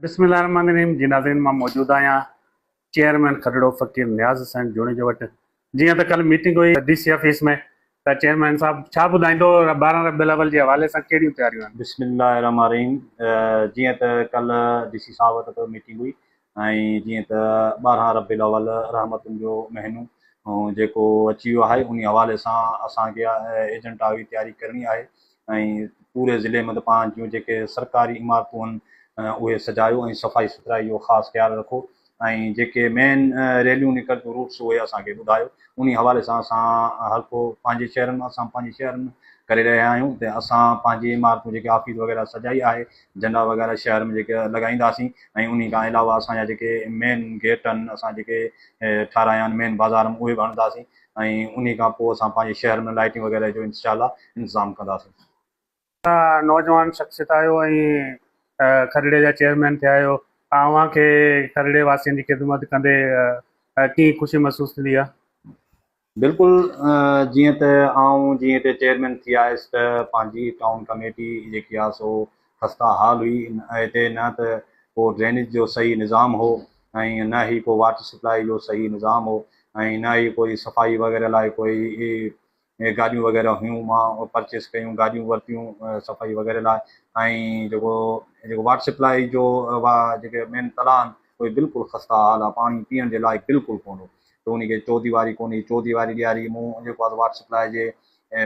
बिस्मिल्लाहिर्रहमानिर्रहीम। जी नाज़रीन, मां मौजूद आहियां चेयरमैन खरड़ो फ़कीर नियाज़ हुसैन जोणी जे वटि। जीअं त कल्ह मीटिंग हुई DC ऑफिस में, त चेयरमैन साहब छा ॿुधाईंदो 12 रबीउल अव्वल जे हवाले सां कहिड़ियूं तयारियूं आहिनि? बिस्मिल्लाहिर्रहमानिर्रहीम। जीअं त कल्ह DC साहब वटि मीटिंग हुई ऐं जीअं त 12 रबीउल अव्वल रहमतुनि जो महीनो जेको अची वियो आहे, उन हवाले सां असांखे एजेंटा जी तयारी करणी आहे ऐं पूरे ज़िले में त पाण जूं जेके सरकारी इमारतूं आहिनि उहे सजायो ऐं सफ़ाई सुथराई जो ख़ासि ख़्यालु रखो ऐं जेके मेन रैलियूं निकिरंदियूं रूट्स उहे असांखे ॿुधायो। उन हवाले सां असां हल्को पंहिंजे शहर में करे रहिया आहियूं। त असां पंहिंजी इमारतूं जेके ऑफिस वग़ैरह सजाई आहे, झंडा वग़ैरह शहर में जेके लॻाईंदासीं ऐं उन खां अलावा असांजा जेके मेन गेट आहिनि, असां जेके ठाहिराया आहिनि मेन बाज़ार में, उहे बि हणंदासीं ऐं उन खां पोइ असां पंहिंजे शहर में लाइटिंग वग़ैरह जो इंशाअल्लाह इंतज़ाम कंदासीं। नौजवान शख़्सियत आहियो ऐं खरड़े जा चेयरमैन थिया आहियो, तव्हांखे खरड़े वासियुनि जी ख़िदमत कंदे कीअं ख़ुशी महसूसु थींदी आहे? बिल्कुलु। जीअं त चेयरमैन थी आयुसि त पंहिंजी टाउन कमेटी जेकी आहे सो खस्ता हाल हुई। हिते न त को ड्रेनेज जो सही निज़ाम हो ऐं न ई को वाटर सप्लाई जो सही निज़ाम हो ऐं न ई कोई सफ़ाई वग़ैरह लाइ कोई गाॾियूं वग़ैरह हुयूं। मां परचेस कयूं, गाॾियूं वरितियूं सफ़ाई वग़ैरह लाइ। ऐं जेको वाटर सप्लाई जो जेके मेन तलाउ आहिनि उहे बिल्कुलु खस्ता हाल आहे, पाणी पीअण जे लाइ बिल्कुलु कोन हो। त उनखे चौदीवारी कोन्हे, चौदीवारी ॾियारी मूं जेको आहे वाटर सप्लाई जे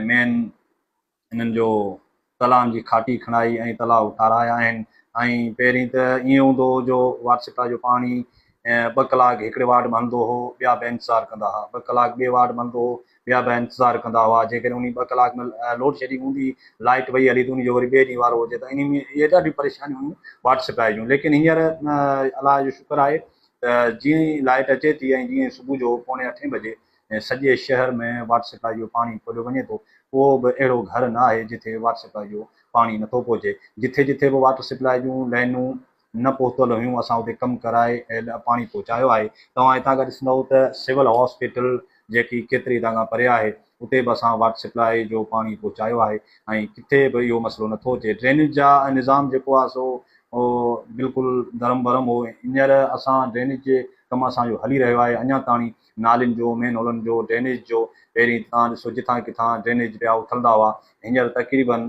मेन हिननि जो तलाउनि जी खाटी खणाई ऐं तलाउ ठाराया आहिनि। ऐं पहिरीं त ईअं हूंदो हो जो वाटर सप्लाई जो पाणी 2 कलाक हिकिड़े वार्ड में हलंदो हो, ॿिया बि इंतज़ारु कंदा हुआ। 2 कलाक ॿिए वार्ड में हलंदो हो, ॿिया बि इंतज़ारु कंदा हुआ। जेकॾहिं उन 2 कलाक में लोड शेडिंग हूंदी, लाइट वई हली, त उन जो वरी ॿिए ॾींहुं वारो हुजे, त इन में इहे ॾाढियूं परेशानियूं हुयूं वाटर सप्लाई जूं। लेकिन हींअर अलाह जो शुक्र आहे त जीअं ई लाइट अचे थी ऐं जीअं सुबुह जो 7:45 बजे सॼे शहर में वाटर सप्लाई जो पाणी खोलियो वञे थो। को बि अहिड़ो घर न आहे जिथे वाटर सप्लाई जो पाणी नथो पहुचे। जिथे जिथे बि वाटर सप्लाई जूं लाइनूं न पहुतल हुयूं, असां उते कमु कराए ऐं पाणी पहुचायो आहे। तव्हां हितां खां ॾिसंदव त सिविल हॉस्पिटल जेकी केतिरी हितां खां परे आहे, उते बि असां वाटर सप्लाई जो पाणी पहुचायो आहे ऐं किथे बि इहो मसइलो नथो अचे। ड्रेनेज जा निज़ाम जेको आहे सो बिल्कुलु धरम भरम हो। हींअर असां ड्रेनेज जे कमु असांजो हली रहियो आहे अञा ताणी। नालियुनि जो, मेन होलनि जो, ड्रेनेज जो, पहिरीं तव्हां ॾिसो जिथां किथां ड्रेनेज पिया उथलंदा हुआ, हींअर तक़रीबन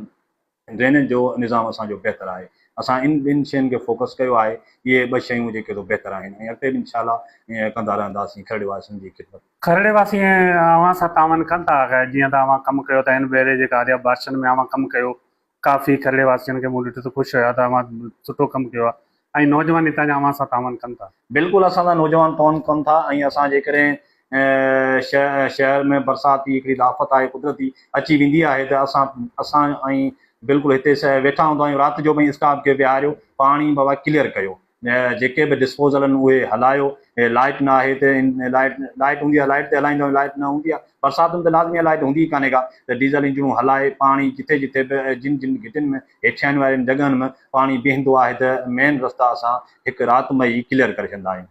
ड्रेनेज जो निज़ाम असांजो बहितरु आहे। असां ॿिनि शयुनि खे फोकस कयो आहे। इहे 2 शयूं जेके बहितरु आहिनि ऐं अॻिते बि इंशाअल्लाह ईअं कंदा रहंदासीं खरड़े वासियुनि जी ख़िदमत। खरड़े वासी अव्हां सां तावन कनि था, जीअं त अव्हां कमु कयो था हिन भेरे जेका आर्या भाषण में अव्हां कमु कयो, काफ़ी खरड़े वासियुनि खे मूं ॾिठो त ख़ुशि हुया त अव्हां सुठो कमु कयो आहे ऐं नौजवान हितां जा अव्हां सां तावन कनि था। बिल्कुलु असांजा नौजवान तावन कनि था ऐं असां जेकॾहिं शहर में बरसाती हिकिड़ी आफ़त आहे कुदरती अची वेंदी आहे, त असां ऐं बिल्कुलु हिते वेठा हूंदा आहियूं। राति जो बि स्टाफ खे विहारियो, पाणी बाबा क्लियर कयो, जेके बि डिस्पोज़ल आहिनि उहे हलायो। लाइट न आहे त लाइट हूंदी आहे, लाइट ते हलाईंदा आहियूं। लाइट न हूंदी आहे, बरसाति में त लाज़मी आहे लाइट हूंदी ई कान्हे का, त डीज़ल इंजनूं हलाए पाणी जिथे जिथे बि जिन घिटियुनि में हेठियां वारनि जॻहियुनि में पाणी बीहंदो आहे, त मेन रस्ता असां हिकु राति में ई क्लियर करे छॾींदा आहियूं।